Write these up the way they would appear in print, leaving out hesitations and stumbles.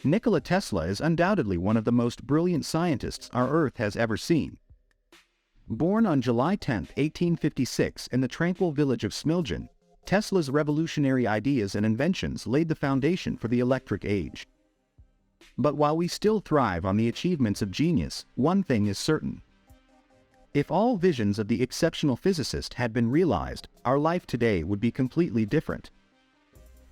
Nikola Tesla is undoubtedly one of the most brilliant scientists our Earth has ever seen. Born on July 10, 1856 in the tranquil village of Smiljan, Tesla's revolutionary ideas and inventions laid the foundation for the electric age. But while we still thrive on the achievements of genius, one thing is certain. If all visions of the exceptional physicist had been realized, our life today would be completely different.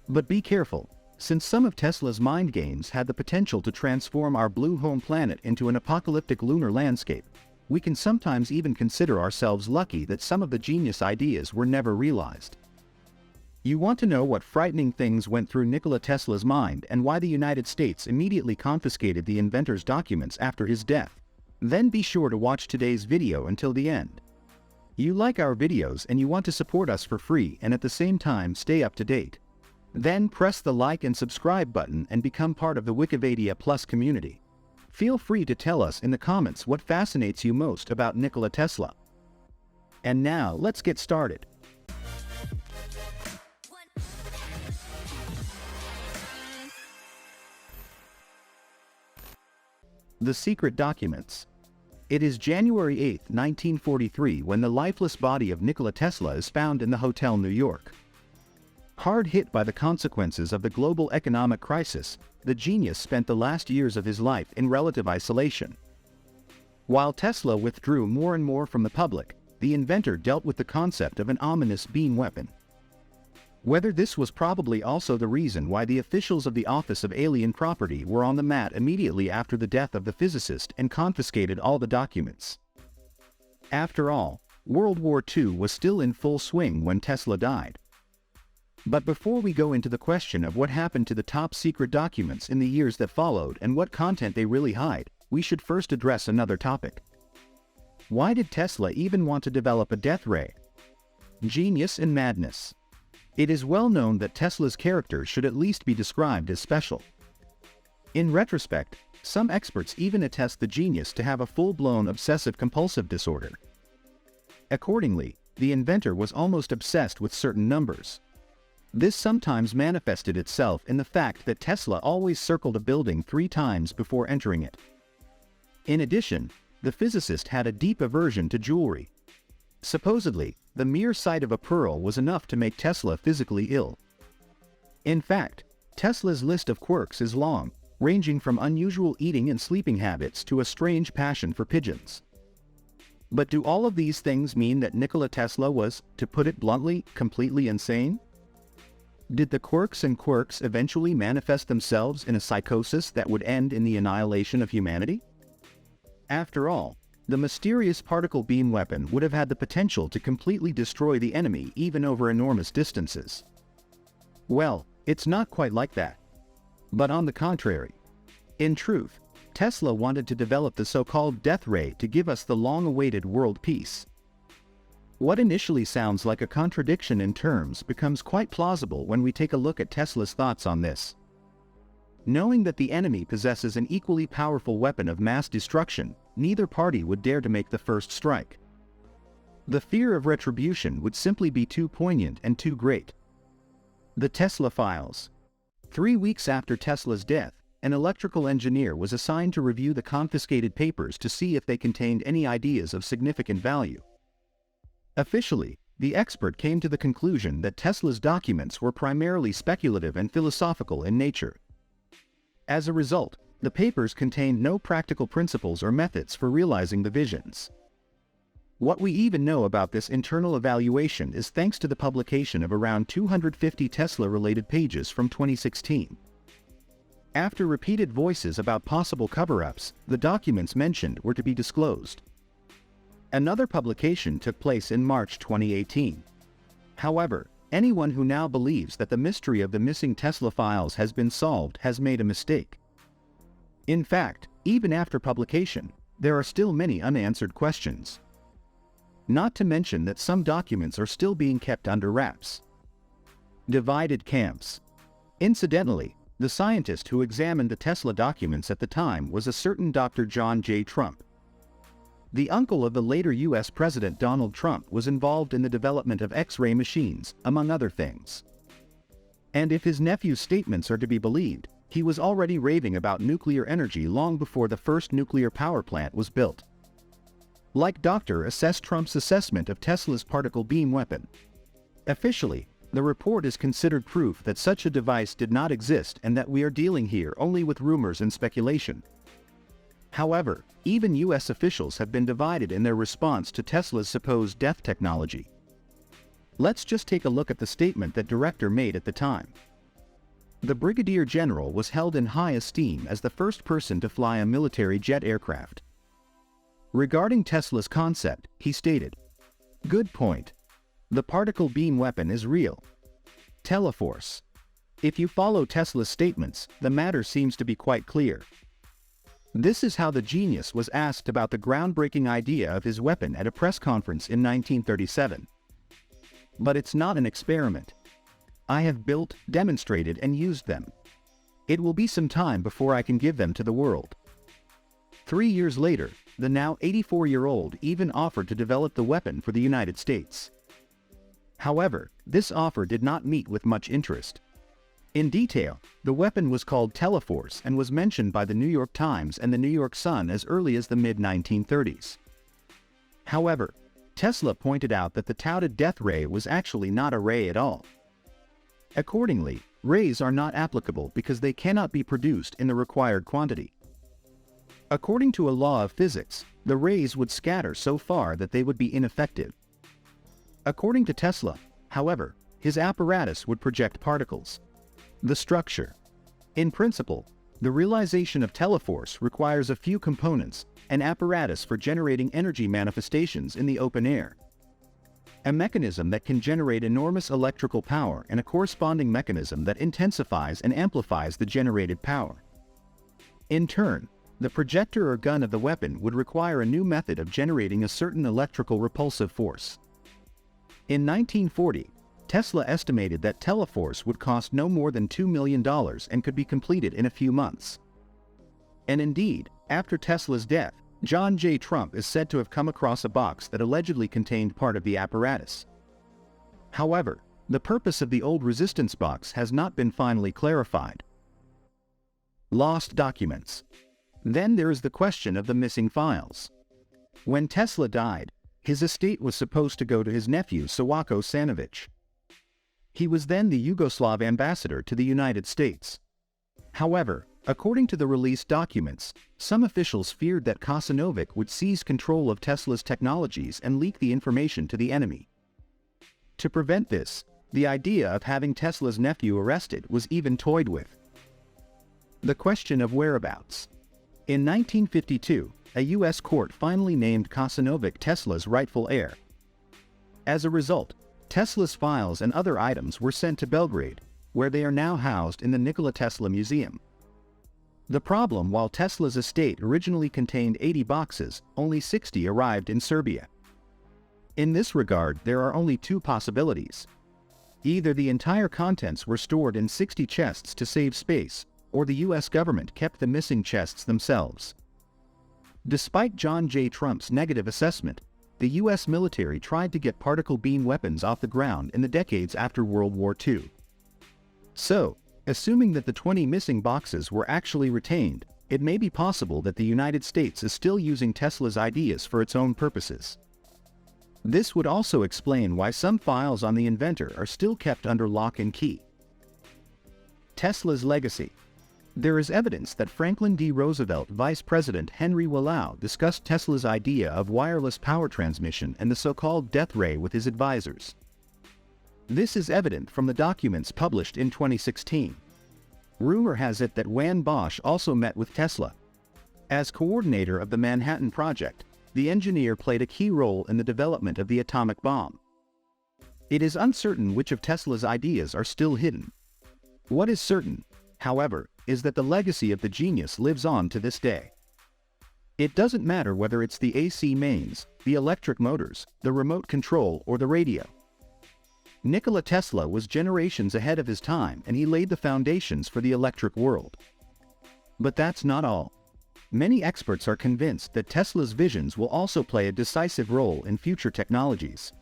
But be careful, since some of Tesla's mind games had the potential to transform our blue home planet into an apocalyptic lunar landscape, we can sometimes even consider ourselves lucky that some of the genius ideas were never realized. You want to know what frightening things went through Nikola Tesla's mind and why the United States immediately confiscated the inventor's documents after his death? Then be sure to watch today's video until the end. You like our videos and you want to support us for free and at the same time stay up to date. Then press the like and subscribe button and become part of the Wikipedia Plus community. Feel free to tell us in the comments what fascinates you most about Nikola Tesla. And now let's get started. The secret documents. It is January 8, 1943 when the lifeless body of Nikola Tesla is found in the Hotel New York. Hard hit by the consequences of the global economic crisis, the genius spent the last years of his life in relative isolation. While Tesla withdrew more and more from the public, the inventor dealt with the concept of an ominous beam weapon. Whether this was probably also the reason why the officials of the Office of Alien Property were on the mat immediately after the death of the physicist and confiscated all the documents. After all, World War II was still in full swing when Tesla died. But before we go into the question of what happened to the top secret documents in the years that followed and what content they really hide, we should first address another topic. Why did Tesla even want to develop a death ray? Genius and madness. It is well known that Tesla's character should at least be described as special. In retrospect, some experts even attest the genius to have a full-blown obsessive-compulsive disorder. Accordingly, the inventor was almost obsessed with certain numbers. This sometimes manifested itself in the fact that Tesla always circled a building 3 times before entering it. In addition, the physicist had a deep aversion to jewelry. Supposedly, the mere sight of a pearl was enough to make Tesla physically ill. In fact, Tesla's list of quirks is long, ranging from unusual eating and sleeping habits to a strange passion for pigeons. But do all of these things mean that Nikola Tesla was, to put it bluntly, completely insane? Did the quirks eventually manifest themselves in a psychosis that would end in the annihilation of humanity? After all, the mysterious particle beam weapon would have had the potential to completely destroy the enemy even over enormous distances. Well, it's not quite like that. But on the contrary. In truth, Tesla wanted to develop the so-called death ray to give us the long-awaited world peace. What initially sounds like a contradiction in terms becomes quite plausible when we take a look at Tesla's thoughts on this. Knowing that the enemy possesses an equally powerful weapon of mass destruction, neither party would dare to make the first strike. The fear of retribution would simply be too poignant and too great. The Tesla Files. 3 weeks after Tesla's death, an electrical engineer was assigned to review the confiscated papers to see if they contained any ideas of significant value. Officially, the expert came to the conclusion that Tesla's documents were primarily speculative and philosophical in nature. As a result, the papers contained no practical principles or methods for realizing the visions. What we even know about this internal evaluation is thanks to the publication of around 250 Tesla-related pages from 2016. After repeated voices about possible cover-ups, the documents mentioned were to be disclosed. Another publication took place in March 2018. However, anyone who now believes that the mystery of the missing Tesla files has been solved has made a mistake. In fact, even after publication, there are still many unanswered questions. Not to mention that some documents are still being kept under wraps. Divided camps. Incidentally, the scientist who examined the Tesla documents at the time was a certain Dr. John J. Trump. The uncle of the later U.S. President Donald Trump was involved in the development of X-ray machines, among other things. And if his nephew's statements are to be believed, He was already raving about nuclear energy long before the first nuclear power plant was built. Like Dr. Assess Trump's assessment of Tesla's particle beam weapon. Officially, the report is considered proof that such a device did not exist and that we are dealing here only with rumors and speculation. However, even US officials have been divided in their response to Tesla's supposed death technology. Let's just take a look at the statement that director made at the time. The Brigadier General was held in high esteem as the first person to fly a military jet aircraft. Regarding Tesla's concept, he stated, "Good point. The particle beam weapon is real. Teleforce. If you follow Tesla's statements, the matter seems to be quite clear." This is how the genius was asked about the groundbreaking idea of his weapon at a press conference in 1937. But it's not an experiment. I have built, demonstrated, and used them. It will be some time before I can give them to the world. 3 years later, the now 84-year-old even offered to develop the weapon for the United States. However, this offer did not meet with much interest. In detail, the weapon was called Teleforce and was mentioned by the New York Times and the New York Sun as early as the mid-1930s. However, Tesla pointed out that the touted death ray was actually not a ray at all. Accordingly, rays are not applicable because they cannot be produced in the required quantity. According to a law of physics, the rays would scatter so far that they would be ineffective. According to Tesla, however, his apparatus would project particles. The structure. In principle, the realization of teleforce requires a few components: an apparatus for generating energy manifestations in the open air, a mechanism that can generate enormous electrical power, and a corresponding mechanism that intensifies and amplifies the generated power. In turn, the projector or gun of the weapon would require a new method of generating a certain electrical repulsive force. In 1940, Tesla estimated that Teleforce would cost no more than $2 million and could be completed in a few months. And indeed, after Tesla's death, John J. Trump is said to have come across a box that allegedly contained part of the apparatus. However, the purpose of the old resistance box has not been finally clarified. Lost documents. Then there is the question of the missing files. When Tesla died, his estate was supposed to go to his nephew Sławko Sanowicz. He was then the Yugoslav ambassador to the United States. However, according to the released documents, some officials feared that Kasanovic would seize control of Tesla's technologies and leak the information to the enemy. To prevent this, the idea of having Tesla's nephew arrested was even toyed with. The question of whereabouts. In 1952, a U.S. court finally named Kasanovic Tesla's rightful heir. As a result, Tesla's files and other items were sent to Belgrade, where they are now housed in the Nikola Tesla Museum. The problem: while Tesla's estate originally contained 80 boxes, only 60 arrived in Serbia. In this regard, there are only two possibilities. Either the entire contents were stored in 60 chests to save space, or the U.S. government kept the missing chests themselves. Despite John J. Trump's negative assessment, the U.S. military tried to get particle beam weapons off the ground in the decades after World War II. So, assuming that the 20 missing boxes were actually retained, it may be possible that the United States is still using Tesla's ideas for its own purposes. This would also explain why some files on the inventor are still kept under lock and key. Tesla's legacy. There is evidence that Franklin D. Roosevelt Vice President Henry Willow discussed Tesla's idea of wireless power transmission and the so-called death ray with his advisors. This is evident from the documents published in 2016. Rumor has it that Juan Bosch also met with Tesla. As coordinator of the Manhattan Project, the engineer played a key role in the development of the atomic bomb. It is uncertain which of Tesla's ideas are still hidden. What is certain, however, is that the legacy of the genius lives on to this day. It doesn't matter whether it's the AC mains, the electric motors, the remote control, or the radio. Nikola Tesla was generations ahead of his time, and he laid the foundations for the electric world. But that's not all. Many experts are convinced that Tesla's visions will also play a decisive role in future technologies.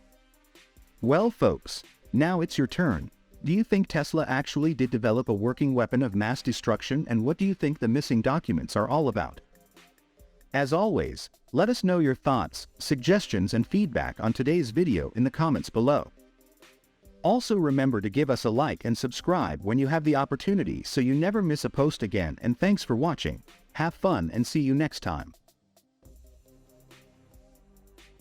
Well folks, now it's your turn. Do you think Tesla actually did develop a working weapon of mass destruction, and what do you think the missing documents are all about? As always, let us know your thoughts, suggestions and feedback on today's video in the comments below. Also remember to give us a like and subscribe when you have the opportunity so you never miss a post again, and thanks for watching. Have fun and see you next time.